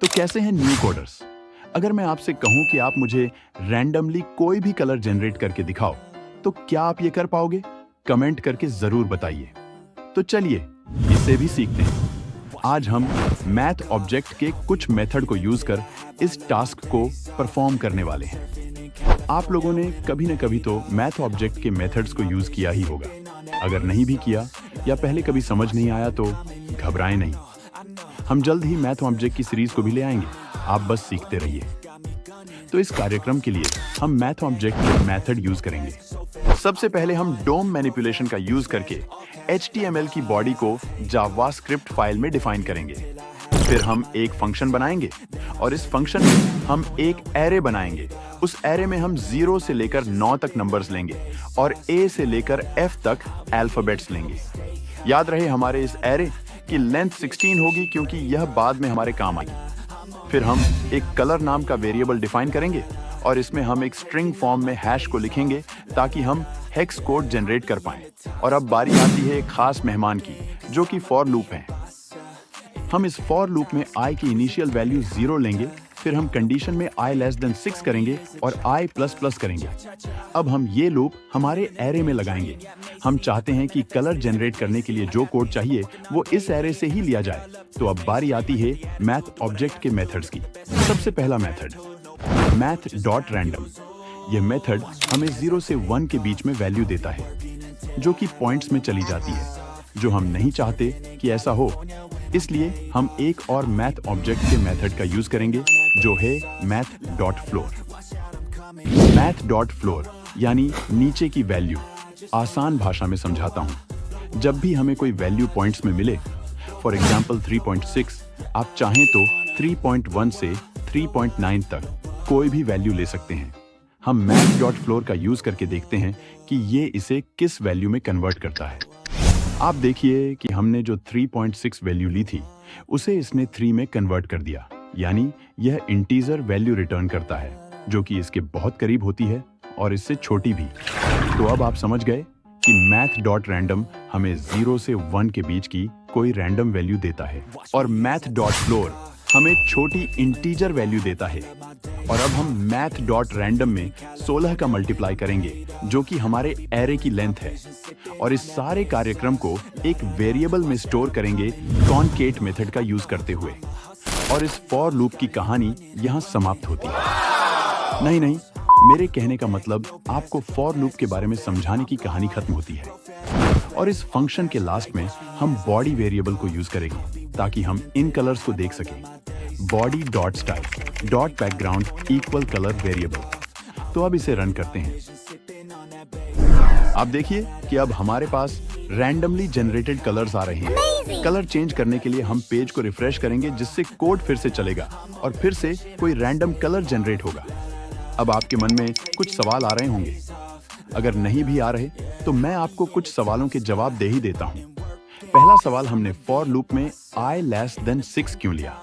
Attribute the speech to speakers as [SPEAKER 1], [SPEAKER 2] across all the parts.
[SPEAKER 1] तो कैसे हैं न्यू कोडर्स? अगर मैं आपसे कहूं कि आप मुझे रैंडमली कोई भी कलर जनरेट करके दिखाओ, तो क्या आप ये कर पाओगे? कमेंट करके जरूर बताइए। तो चलिए इसे भी सीखते हैं। आज हम मैथ ऑब्जेक्ट के कुछ मेथड को यूज कर इस टास्क को परफॉर्म करने वाले हैं। आप लोगों ने कभी न कभी तो मैथ ऑब्जेक्ट के मेथड्स को यूज किया ही होगा। अगर नहीं भी किया या पहले कभी समझ नहीं आया तो घबराएं नहीं। हम जल्द ही मैथ ऑब्जेक्ट की सीरीज को भी ले आएंगे, आप बस सीखते रहिए। तो इस कार्यक्रम के लिए हम मैथ ऑब्जेक्ट के मेथड यूज करेंगे। सबसे पहले हम डोम मैनिपुलेशन का यूज करके HTML की बॉडी को जावास्क्रिप्ट फाइल में डिफाइन करेंगे। फिर हम एक फंक्शन बनाएंगे और इस फंक्शन में हम एक एरे बनाएंगे। उस एरे में हम 0 से लेकर 9 तक नंबर्स लेंगे और A से लेकर F तक अल्फाबेट्स लेंगे। याद रहे हमारे इस एरे की लेंथ 16 होगी क्योंकि यह बाद में हमारे काम आएगी। फिर हम एक कलर नाम का वेरिएबल डिफाइन करेंगे और इसमें हम एक स्ट्रिंग फॉर्म में हैश को लिखेंगे ताकि हम हेक्स कोड जनरेट कर पाएं। और अब बारी आती है एक खास मेहमान की, जो कि फॉर लूप है। हम इस फॉर लूप में i की इनिशियल वैल्यू 0 लेंगे, फिर हम कंडीशन में i लेस देन 6 करेंगे और i प्लस प्लस करेंगे। अब हम ये लूप हमारे एरे में लगाएंगे। हम चाहते हैं कि कलर जनरेट करने के लिए जो कोड चाहिए वो इस एरे से ही लिया जाए। तो अब बारी आती है मैथ ऑब्जेक्ट के मेथड्स की। सबसे पहला मेथड मैथ डॉट रैंडम। यह मेथड हमें 0 से 1 के बीच में वैल्यू देता है, जो कि पॉइंट्स में चली जाती है, जो हम नहीं चाहते कि ऐसा हो। इसलिए हम एक और मैथ ऑब्जेक्ट के मेथड का यूज करेंगे, जो है math dot floor. Math dot floor यानी नीचे की वैल्यू। आसान भाषा में समझाता हूं। जब भी हमें कोई वैल्यू पॉइंट्स में मिले, फॉर एग्जाम्पल 3.6, आप चाहें तो 3.1 से 3.9 तक कोई भी वैल्यू ले सकते हैं। हम मैथ डॉट फ्लोर का यूज करके देखते हैं कि ये इसे किस वैल्यू में कन्वर्ट करता है। आप देखिए कि हमने जो 3.6 वैल्यू ली थी, उसे इसने 3 में कन्वर्ट कर दिया, यानी यह इंटीजर वैल्यू रिटर्न करता है, जो कि इसके बहुत करीब होती है और इससे छोटी भी। तो अब आप समझ गए कि मैथ डॉट रैंडम हमें 0 से 1 के बीच की कोई रैंडम वैल्यू देता है और मैथ डॉट फ्लोर हमें छोटी इंटीजर वैल्यू देता है। और अब हम मैथ डॉट रैंडम में 16 का मल्टीप्लाई करेंगे, जो कि हमारे एरे की लेंथ है, और इस सारे कार्यक्रम को एक वेरिएबल में स्टोर करेंगे कॉनकेट मेथड का यूज करते हुए। और इस फॉर लूप की कहानी यहाँ समाप्त होती है। नहीं, मेरे कहने का मतलब आपको फॉर लूप के बारे में समझाने की कहानी खत्म होती है। और इस फंक्शन के लास्ट में हम बॉडी वेरिएबल को यूज करेंगे ताकि हम इन कलर्स को देख सकें। Body dot style dot background equal colour variable. तो अब इसे रन करते हैं। आप देखिए कि अब हमारे पास रैंडमली जनरेटेड कलर्स आ रहे हैं। कलर चेंज करने के लिए हम पेज को रिफ्रेश करेंगे, जिससे कोड फिर से चलेगा और फिर से कोई रैंडम कलर जनरेट होगा। अब आपके मन में कुछ सवाल आ रहे होंगे। अगर नहीं भी आ रहे तो मैं आपको कुछ सवालों के जवाब दे ही देता हूं। पहला सवाल, हमने फॉर लूप में i लेस देन 6 क्यों लिया?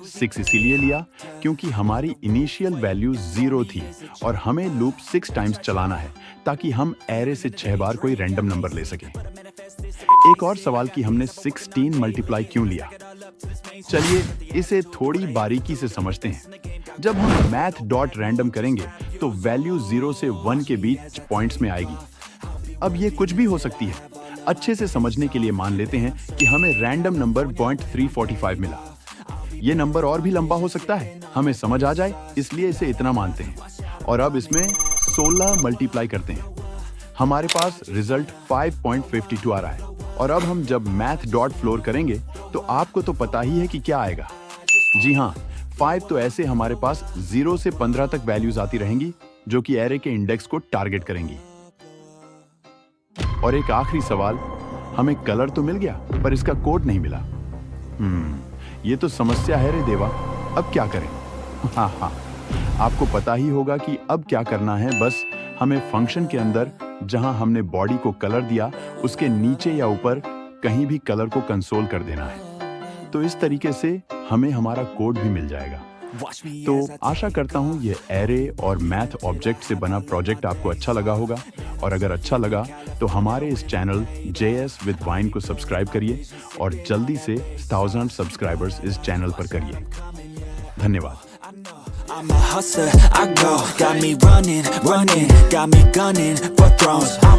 [SPEAKER 1] 6 इसीलिए लिया क्योंकि हमारी इनिशियल वैल्यू 0 थी और हमें लूप 6 टाइम्स चलाना है ताकि हम एरे से 6 बार कोई रैंडम नंबर ले सकें। एक और सवाल कि हमने 16 मल्टीप्लाई क्यों लिया? चलिए इसे थोड़ी बारीकी से समझते हैं। जब हम मैथ डॉट रैंडम करेंगे तो वैल्यू 0 से 1 के बीच पॉइंट्स में आएगी। अब ये कुछ भी हो सकती है। अच्छे से समझने के लिए मान लेते हैं कि हमें रैंडम नंबर 0.345 मिला। ये नंबर और भी लंबा हो सकता है, हमें समझ आ जाए इसलिए इसे इतना मानते हैं। और अब इसमें 16 मल्टीप्लाई करते हैं। हमारे पास रिजल्ट 5.52 आ रहा है। और अब हम जब मैथ डॉट फ्लोर करेंगे तो आपको तो पता ही है कि क्या आएगा। जी हाँ, 5 तो ऐसे हमारे पास 0 से 15 तक वैल्यूज आती रहेंगी, जो कि एरे के इंडेक्स को टारगेट करेंगी। और एक आखिरी सवाल, हमें कलर तो मिल गया पर इसका कोड नहीं मिला। ये तो समस्या है रे देवा, अब क्या करें? हाँ, आपको पता ही होगा कि अब क्या करना है। बस हमें फंक्शन के अंदर जहां हमने बॉडी को कलर दिया, उसके नीचे या ऊपर कहीं भी कलर को कंसोल कर देना है। तो इस तरीके से हमें हमारा कोड भी मिल जाएगा। तो आशा करता हूँ ये एरे और मैथ ऑब्जेक्ट से बना प्रोजेक्ट आपको अच्छा लगा होगा। और अगर अच्छा लगा तो हमारे इस चैनल JS with Vine को सब्सक्राइब करिए और जल्दी से 1000 सब्सक्राइबर्स इस चैनल पर करिए। धन्यवाद।
[SPEAKER 2] I'm a hustler, I go, got me running, got me gunning for thrones.